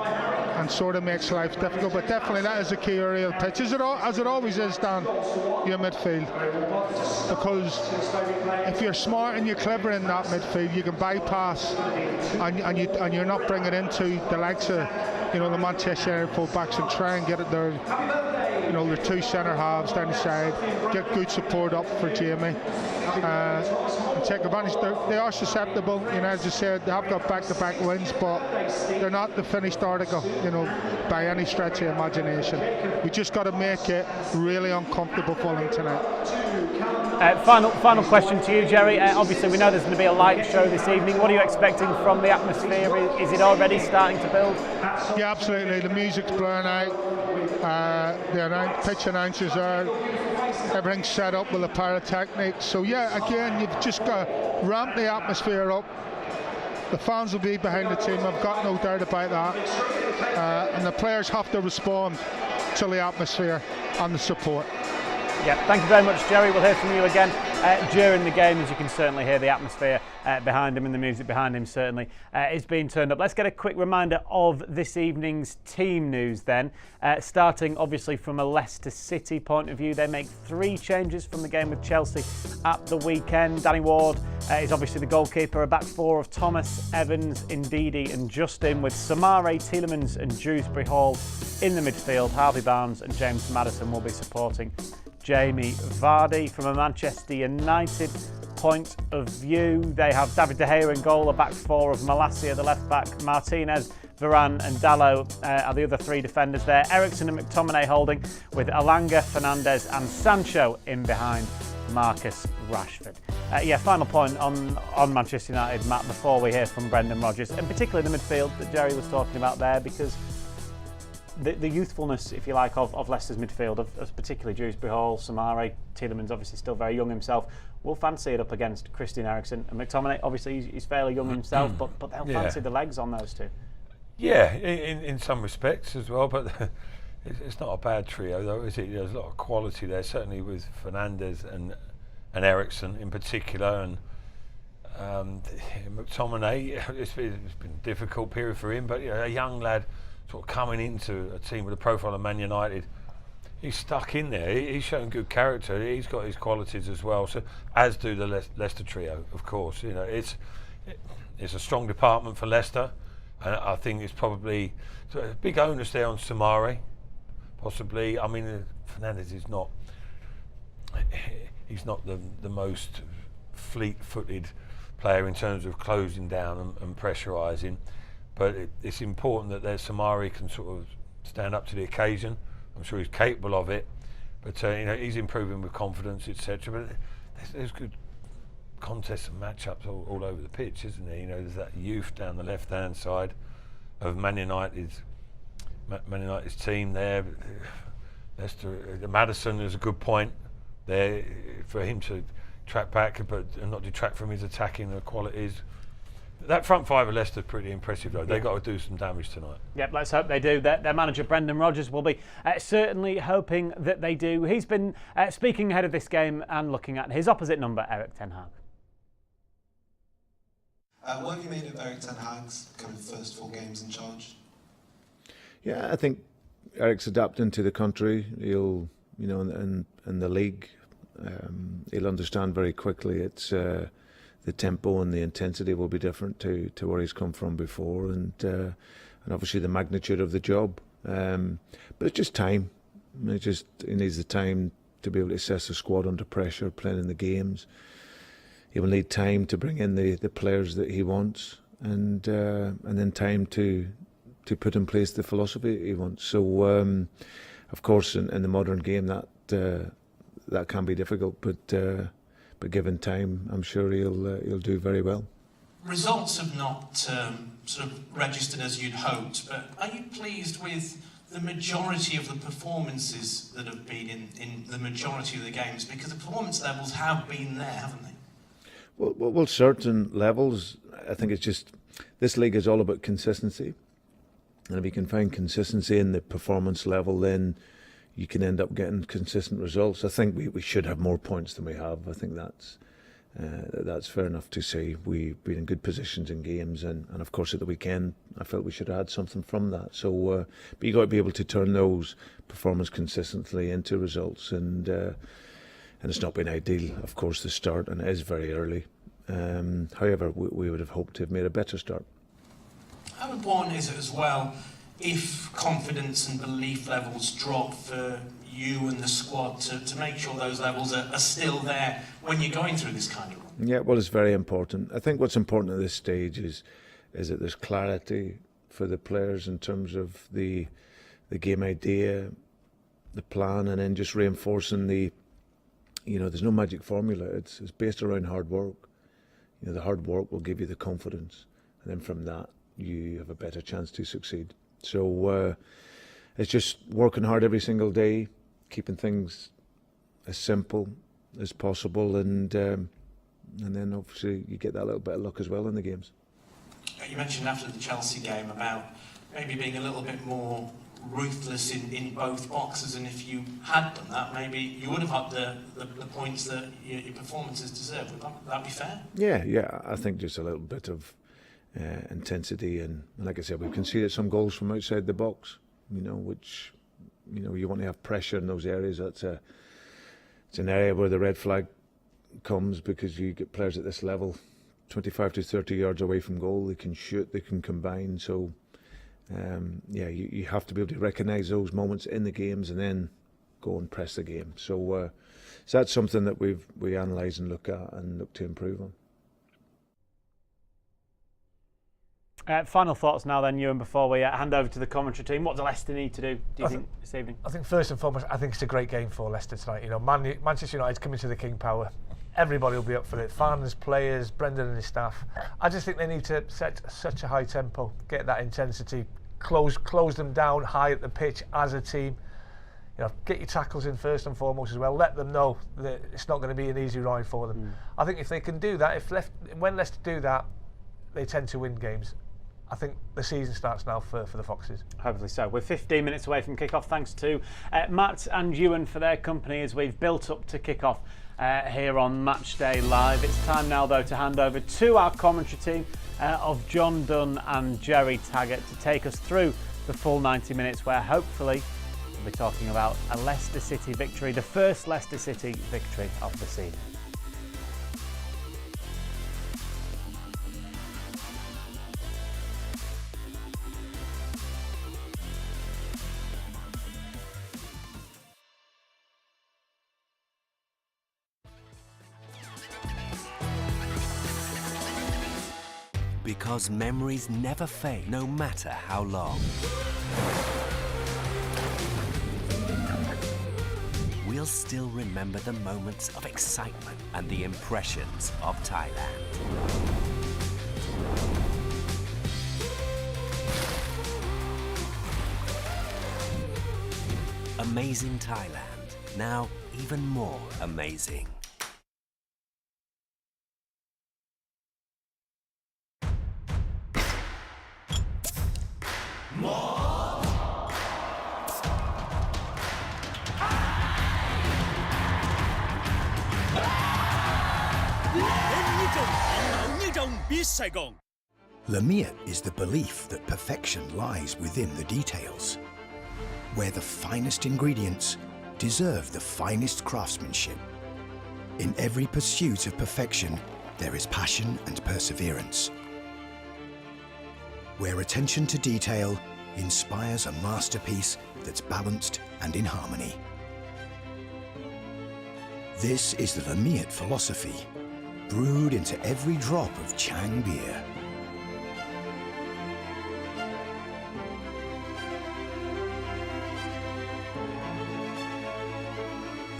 and sort of makes life difficult, but definitely that is a key area of the pitch, as it always is, Dan, your midfield. Because if you're smart and you're clever in that midfield, you can bypass and you're not bringing into the likes of the Manchester United full-backs and try and get it there. Their 2 centre halves down the side, get good support up for Jamie, and take advantage. They are susceptible, as I said, they have got back-to-back wins, but they're not the finished article, by any stretch of imagination. We just got to make it really uncomfortable for them tonight. Final question to you, Jerry. Obviously, we know there's going to be a light show this evening. What are you expecting from the atmosphere? Is it already starting to build? Yeah, absolutely. The music's blaring out. The pitch announcers are. Everything's set up with the pyrotechnics. So yeah, again, you've just got to ramp the atmosphere up. The fans will be behind the team. I've got no doubt about that. And the players have to respond to the atmosphere and the support. Yeah, thank you very much, Jerry. We'll hear from you again during the game, as you can certainly hear the atmosphere behind him and the music behind him certainly is being turned up. Let's get a quick reminder of this evening's team news then. Starting obviously from a Leicester City point of view, they make 3 changes from the game with Chelsea at the weekend. Danny Ward is obviously the goalkeeper, a back 4 of Thomas, Evans, Ndidi and Justin, with Samare, Tielemans and Dewsbury Hall in the midfield. Harvey Barnes and James Maddison will be supporting Jamie Vardy. From a Manchester United point of view, they have David De Gea in goal, a back 4 of Malacia, the left back, Martinez, Varane and Dalot are the other 3 defenders there. Eriksen and McTominay holding, with Elanga, Fernandez and Sancho in behind Marcus Rashford. Final point on Manchester United, Matt, before we hear from Brendan Rodgers, and particularly the midfield that Jerry was talking about there, because the youthfulness, if you like, of Leicester's midfield, of particularly Dewsbury Hall, Samare, Tielemans, obviously still very young himself, will fancy it up against Christian Eriksen. And McTominay, obviously he's fairly young himself, but they'll fancy the legs on those 2. Yeah, in some respects as well, but it's not a bad trio though, is it? There's a lot of quality there, certainly with Fernandez and Eriksen in particular, and McTominay, it's been a difficult period for him, but a young lad sort of coming into a team with a profile of Man United, he's stuck in there. He's shown good character. He's got his qualities as well. So, as do the Leicester trio, of course. It's a strong department for Leicester, and I think it's probably a big onus there on Samare, possibly. I mean, Fernandez is not. He's not the most fleet-footed player in terms of closing down and pressurising. But it's important that Samari can sort of stand up to the occasion. I'm sure he's capable of it, but he's improving with confidence, etc. But there's good contests and matchups all over the pitch, isn't there? There's that youth down the left-hand side of Man United's team there. Leicester, Maddison is a good point there for him to track back, but not detract from his attacking qualities. That front five of Leicester pretty impressive though. They've got to do some damage tonight. Yep, let's hope they do. Their manager Brendan Rodgers will be certainly hoping that they do. He's been speaking ahead of this game and looking at his opposite number, Erik ten Hag. What have you made of Erik ten Hag's kind of first 4 games in charge? Yeah, I think Eric's adapting to the country. He'll, in the league, he'll understand very quickly. It's the tempo and the intensity will be different to where he's come from before, and obviously the magnitude of the job. But it's just time. He needs the time to be able to assess the squad under pressure, playing in the games. He will need time to bring in the players that he wants, and then time to put in place the philosophy he wants. So, of course, in the modern game, that can be difficult, but given time, I'm sure he'll do very well. Results have not sort of registered as you'd hoped, but are you pleased with the majority of the performances that have been in the majority of the games? Because the performance levels have been there, haven't they? Well, certain levels. I think it's just this league is all about consistency, and if you can find consistency in the performance level, then you can end up getting consistent results. I think we should have more points than we have. I think that's fair enough to say. We've been in good positions in games, and of course at the weekend I felt we should have had something from that. So, but you got to be able to turn those performances consistently into results, and it's not been ideal, of course, the start, and it is very early. However, we would have hoped to have made a better start. How important is it as well if confidence and belief levels drop for you and the squad to make sure those levels are still there when you're going through this kind of run? Yeah, well, it's very important. I think what's important at this stage is that there's clarity for the players in terms of the game idea, the plan, and then just reinforcing there's no magic formula. It's based around hard work. The hard work will give you the confidence, and then from that you have a better chance to succeed. So it's just working hard every single day, keeping things as simple as possible, and then obviously you get that little bit of luck as well in the games. You mentioned after the Chelsea game about maybe being a little bit more ruthless in both boxes, and if you had done that, maybe you would have had the points that your performances deserve. Would that be fair? Yeah, I think just a little bit of intensity, and like I said, we've conceded some goals from outside the box, which you want to have pressure in those areas. It's an area where the red flag comes, because you get players at this level 25 to 30 yards away from goal. They can shoot, they can combine, so you have to be able to recognise those moments in the games and then go and press the game. So that's something that we analyse and look at and look to improve on. Final thoughts now then, Ewan, before we hand over to the commentary team. What does Leicester need to do you think this evening? I think first and foremost, I think it's a great game for Leicester tonight. Manchester United's coming to the King Power. Everybody will be up for it. Fans, players, Brendan and his staff. I just think they need to set such a high tempo, get that intensity, close them down high at the pitch as a team. Get your tackles in first and foremost as well. Let them know that it's not going to be an easy ride for them. I think if they can do that, when Leicester do that, they tend to win games. I think the season starts now for the Foxes. Hopefully so. We're 15 minutes away from kick-off. Thanks to Matt and Ewan for their company as we've built up to kick-off here on Matchday Live. It's time now, though, to hand over to our commentary team of John Dunn and Jerry Taggart to take us through the full 90 minutes, where hopefully we'll be talking about a Leicester City victory, the first Leicester City victory of the season. Because memories never fade, no matter how long. we'll still remember the moments of excitement and the impressions of Thailand. Amazing Thailand, now even more amazing. Lamiat is the belief that perfection lies within the details, where the finest ingredients deserve the finest craftsmanship. In every pursuit of perfection, there is passion and perseverance, where attention to detail inspires a masterpiece that's balanced and in harmony. This is the Lamiat philosophy, brewed into every drop of Chang beer.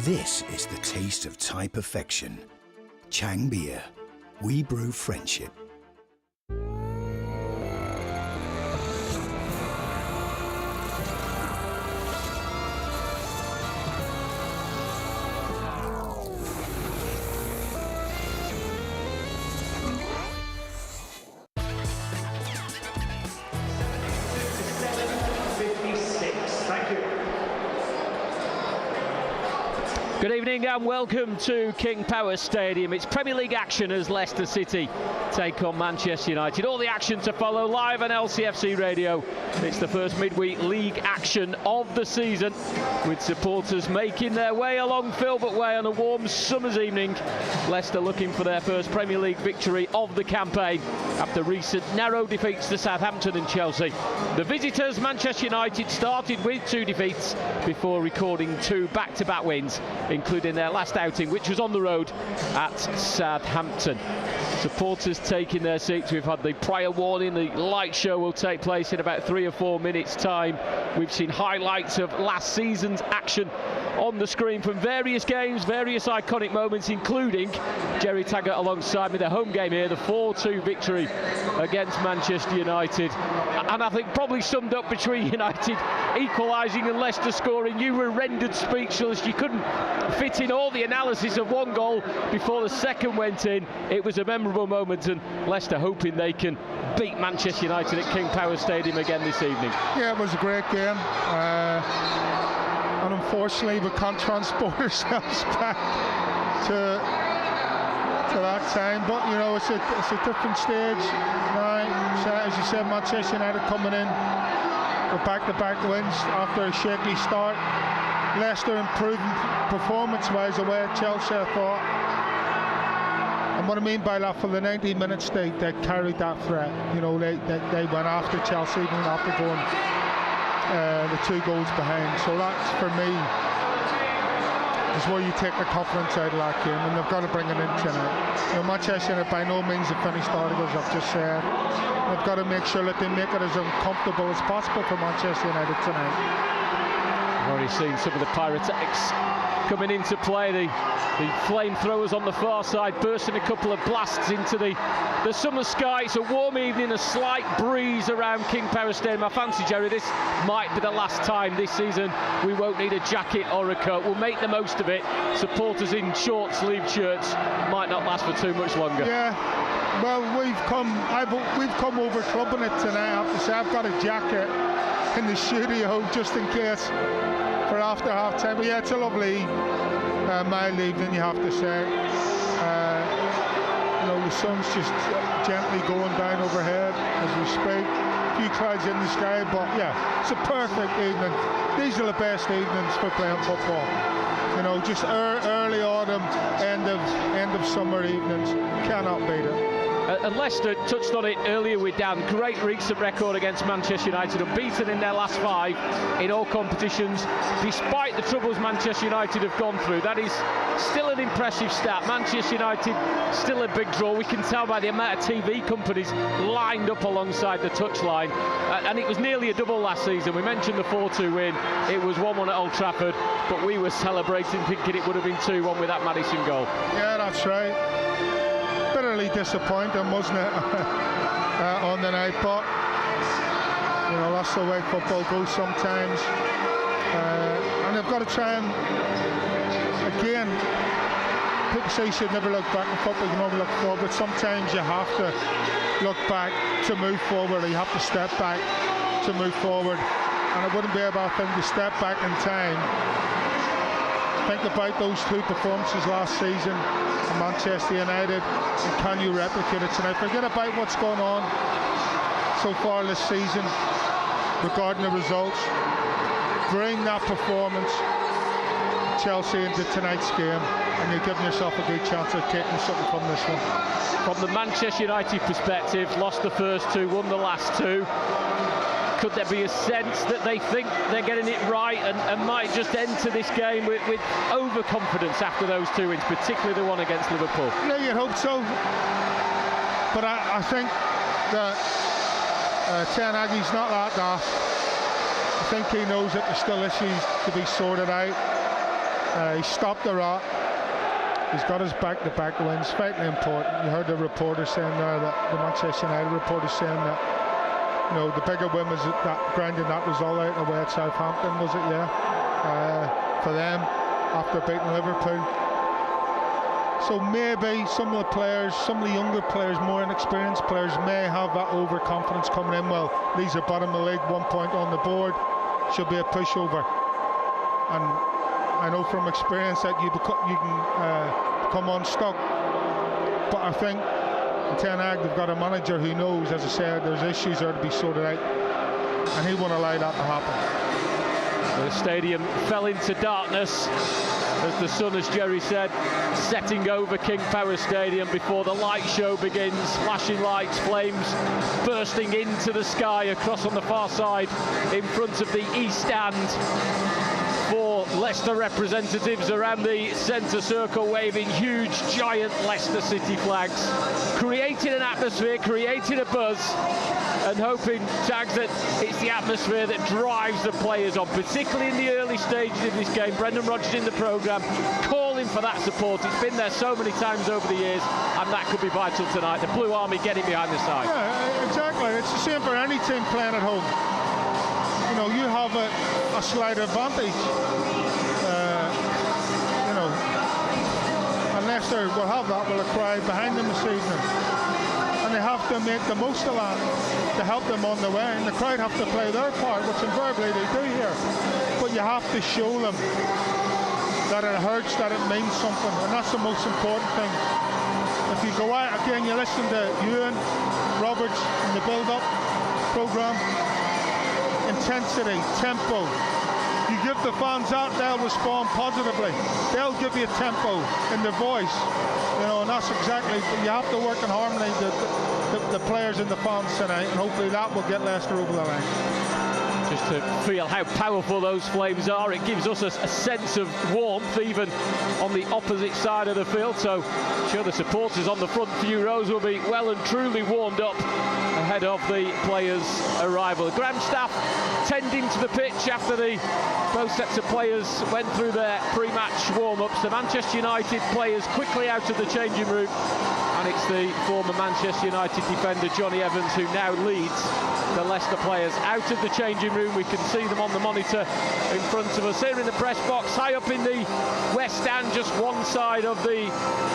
This is the taste of Thai perfection. Chang beer. We brew friendship. Good evening and welcome to King Power Stadium. It's Premier League action as Leicester City take on Manchester United. All the action to follow live on LCFC Radio. It's the first midweek league action of the season, with supporters making their way along Filbert Way on a warm summer's evening. Leicester looking for their first Premier League victory of the campaign after recent narrow defeats to Southampton and Chelsea. The visitors, Manchester United, started with 2 defeats before recording 2 back-to-back wins, including their last outing, which was on the road at Southampton. Supporters taking their seats. We've had the prior warning. The light show will take place in about 3 or 4 minutes' time. We've seen highlights of last season's action on the screen from various games, various iconic moments, including Jerry Taggart alongside me, the home game here, the 4-2 victory against Manchester United. And I think probably summed up between United equalising and Leicester scoring. You were rendered speechless. You couldn't fit in all the analysis of one goal before the second went in. It was a memorable moment, and Leicester hoping they can beat Manchester United at King Power Stadium again this evening. Yeah, it was a great game. And unfortunately, we can't transport ourselves back to that time. But you know, it's a different stage now. So, as you said, Manchester United coming in with back-to-back wins after a shaky start. Leicester improving performance-wise away at Chelsea, I thought. And what I mean by that, for the 90 minutes they carried that threat. You know, they went after Chelsea even after going the 2 goals behind. So that's, for me, is where you take the confidence out of that game, and they've got to bring it in tonight. You know, Manchester United by no means the finished articles, I've just said. They've got to make sure that they make it as uncomfortable as possible for Manchester United tonight. We've already seen some of the pyrotechnics coming into play. The flamethrowers on the far side bursting a couple of blasts into the summer sky. It's a warm evening, a slight breeze around King Power Stadium. I fancy, Jerry, this might be the last time this season we won't need a jacket or a coat. We'll make the most of it. Supporters in short sleeved shirts might not last for too much longer. Yeah, well, we've come over clubbing it tonight. I have to say, I've got a jacket in the studio just in case for after half time. But yeah, it's a lovely mild evening, you have to say. You know, the sun's just gently going down overhead as we speak. A few clouds in the sky, but yeah, it's a perfect evening. These are the best evenings for playing football. You know, just early autumn, end of summer evenings. Cannot beat it. And Leicester touched on it earlier with Dan. Great recent record against Manchester United, unbeaten in their last 5 in all competitions, despite the troubles Manchester United have gone through. That is still an impressive stat. Manchester United still a big draw. We can tell by the amount of TV companies lined up alongside the touchline. And it was nearly a double last season. We mentioned the 4-2 win. It was 1-1 at Old Trafford, but we were celebrating thinking it would have been 2-1 with that Maddison goal. Yeah, that's right. Bitterly disappointing, wasn't it, on the night, but you know, that's the way football goes sometimes, and they've got to try and, again, people say you should never look back in football, you can only look forward, but sometimes you have to look back to move forward, or you have to step back to move forward, and it wouldn't be a bad thing to step back in time. Think about those 2 performances last season in Manchester United, and can you replicate it tonight? Forget about what's going on so far this season regarding the results. Bring that performance, Chelsea, into tonight's game, and you're giving yourself a good chance of taking something from this one. From the Manchester United perspective, lost the first 2, won the last 2. Could there be a sense that they think they're getting it right and might just enter this game with overconfidence after those 2 wins, particularly the one against Liverpool? Yeah, you'd hope so. But I think that Ten Hag's not that daft. I think he knows that there's still issues to be sorted out. He stopped the rot. He's got his back-to-back wins, vitally important. You heard the reporter saying there, that the Manchester United reporter saying that, you know, the bigger win was that grinding that result out away at Southampton, was it? Yeah, for them after beating Liverpool. So maybe some of the players, some of the younger players, more inexperienced players, may have that overconfidence coming in. Well, these are bottom of the league, 1 point on the board, should be a pushover. And I know from experience that you can become unstuck. But I think Ten Hag, they've got a manager who knows, as I said, there's issues there to be sorted out, and he won't allow that to happen. The stadium fell into darkness as the sun, as Jerry said, setting over King Power Stadium before the light show begins. Flashing lights, flames bursting into the sky across on the far side in front of the East Stand. 4 Leicester representatives around the centre circle waving huge, giant Leicester City flags, creating an atmosphere, creating a buzz, and hoping, Tags, that it's the atmosphere that drives the players on, particularly in the early stages of this game. Brendan Rodgers in the programme calling for that support. It's been there so many times over the years, and that could be vital tonight. The Blue Army getting behind the side. Yeah, exactly. It's the same for any team playing at home. You know, you have a slight advantage. You know, and Leicester will have that, will cry behind them this evening. And they have to make the most of that to help them on the way. And the crowd have to play their part, which invariably they do here. But you have to show them that it hurts, that it means something. And that's the most important thing. If you go out, again, you listen to Ewan Roberts in the build-up programme, intensity, tempo. You give the fans that, they'll respond positively. They'll give you tempo in their voice, you know, and that's exactly, you have to work in harmony, the players and the fans tonight, and hopefully that will get Leicester over the line. Just to feel how powerful those flames are, it gives us a sense of warmth even on the opposite side of the field. So I'm sure the supporters on the front few rows will be well and truly warmed up ahead of the players' arrival. The ground staff tending to the pitch after both sets of players went through their pre-match warm-ups. The Manchester United players quickly out of the changing room, and it's the former Manchester United defender Johnny Evans who now leads the Leicester players out of the changing room. We can see them on the monitor in front of us here in the press box, high up in the West Stand, just one side of the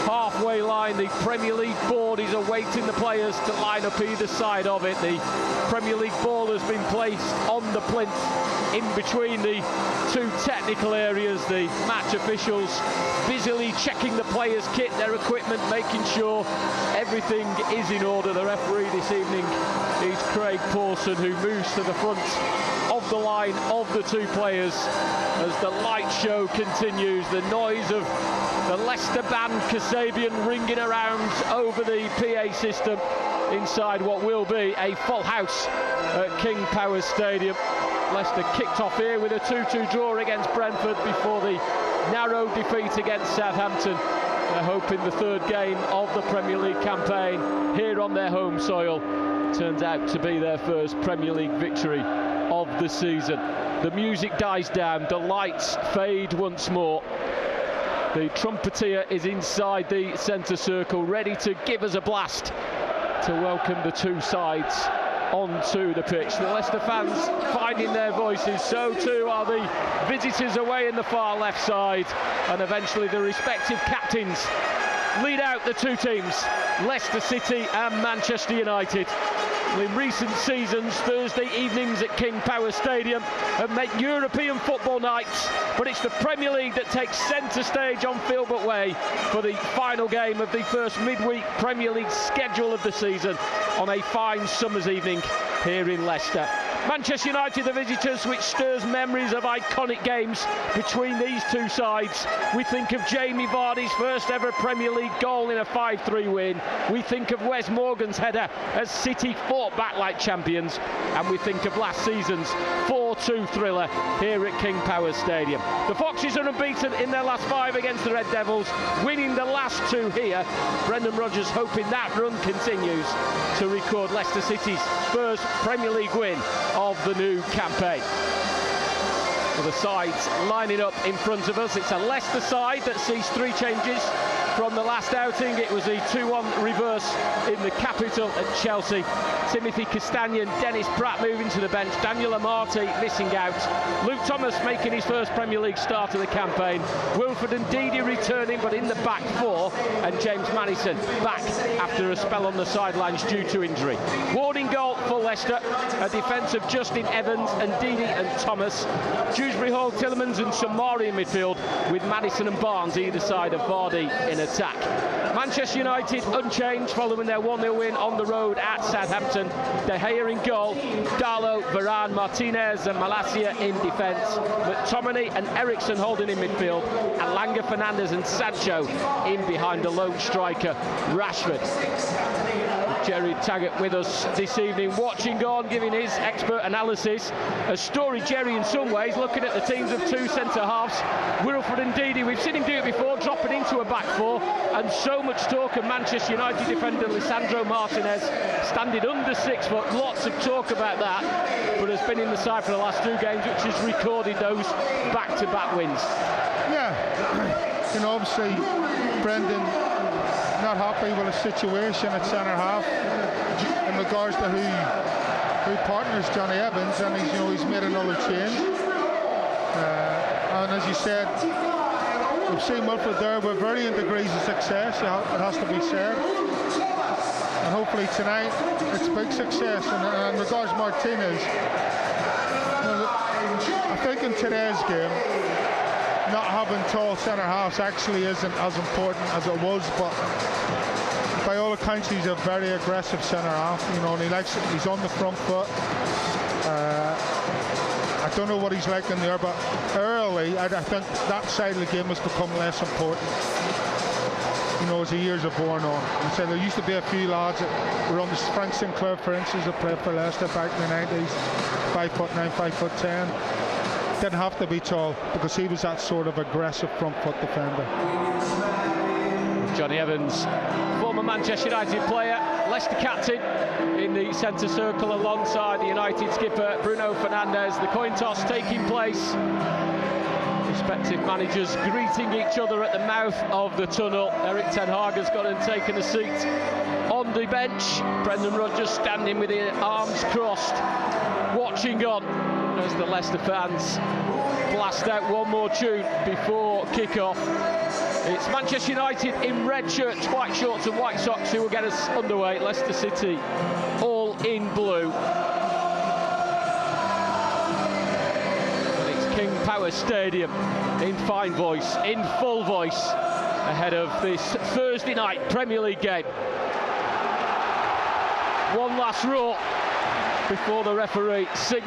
halfway line. The Premier League board is awaiting the players to line up either side of it. The Premier League ball has been placed on the plinth in between the 2 technical areas. The match officials busily checking the players' kit, their equipment, making sure everything is in order. The referee this evening is Craig Pawson, who moves to the front of the line of the 2 players as the light show continues. The noise of The Leicester band Kasabian ringing around over the PA system inside what will be a full house at King Power Stadium. Leicester kicked off here with a 2-2 draw against Brentford before the narrow defeat against Southampton. They're hoping the third game of the Premier League campaign here on their home soil turns out to be their first Premier League victory of the season. The music dies down, the lights fade once more. The trumpeter is inside the centre circle, ready to give us a blast to welcome the two sides onto the pitch. The Leicester fans finding their voices, so too are the visitors away in the far left side, and eventually the respective captains lead out the two teams, Leicester City and Manchester United. In recent seasons, Thursday evenings at King Power Stadium have meant European football nights, but it's the Premier League that takes centre stage on Filbert Way for the final game of the first midweek Premier League schedule of the season on a fine summer's evening here in Leicester. Manchester United, the visitors, which stirs memories of iconic games between these two sides. We think of Jamie Vardy's first ever Premier League goal in a 5-3 win. We think of Wes Morgan's header as City fought back like champions. And we think of last season's 4-2 thriller here at King Power Stadium. The Foxes are unbeaten in their last 5 against the Red Devils, winning the last 2 here. Brendan Rodgers hoping that run continues to record Leicester City's first Premier League win of the new campaign. Well, the sides lining up in front of us. It's a Leicester side that sees 3 changes from the last outing. It was a 2-1 reverse in the capital at Chelsea. Timothy Castagne and Dennis Pratt moving to the bench. Daniel Amati missing out. Luke Thomas making his first Premier League start of the campaign. Wilfred Ndidi returning, but in the back 4. And James Maddison back after a spell on the sidelines due to injury. Ward in goal for Leicester. A defence of Justin Evans and Ndidi and Thomas. Dewsbury Hall, Tillemans and Samari in midfield, with Maddison and Barnes either side of Vardy in attack. Manchester United unchanged following their 1-0 win on the road at Southampton. De Gea in goal, Darlow, Varane, Martinez and Malacia in defence. McTominay and Eriksson holding in midfield, and Langer, Fernandes and Sancho in behind the lone striker, Rashford. Jerry Taggart with us this evening, watching on, giving his expert analysis. A story, Jerry, in some ways, looking at the teams of 2 centre-halves. Wilfred Ndidi, we've seen him do it before, dropping into a back 4, and so much talk of Manchester United defender Lisandro Martinez standing under 6 foot. Lots of talk about that, but has been in the side for the last 2 games, which has recorded those back-to-back wins. Yeah, you know, obviously Brendan not happy with the situation at centre-half in regards to who partners Johnny Evans, and he's made another change. And as you said, we've seen Wilfred there with varying degrees of success, it has to be said. And hopefully tonight it's big success. And in regards to Martinez, I think in today's game, not having tall centre-halves actually isn't as important as it was, but by all accounts he's a very aggressive centre-half, and he's on the front foot. I don't know what he's like in there, but early I think that side of the game has become less important, as the years have worn on. And so there used to be a few lads that were on the Frank Sinclair, for instance, that played for Leicester back in the 90s, 5'9", 5'10". Didn't have to be tall because he was that sort of aggressive front foot defender. Johnny Evans, former Manchester United player, Leicester captain, in the centre circle alongside the United skipper Bruno Fernandes. The coin toss taking place. Respective managers greeting each other at the mouth of the tunnel. Erik ten Hag has gone and taken a seat on the bench. Brendan Rodgers standing with his arms crossed, watching on as the Leicester fans blast out one more tune before kick-off. It's Manchester United in red shirts, white shorts and white socks who will get us underway. Leicester City all in blue. And it's King Power Stadium in fine voice, in full voice, ahead of this Thursday night Premier League game. One last roar before the referee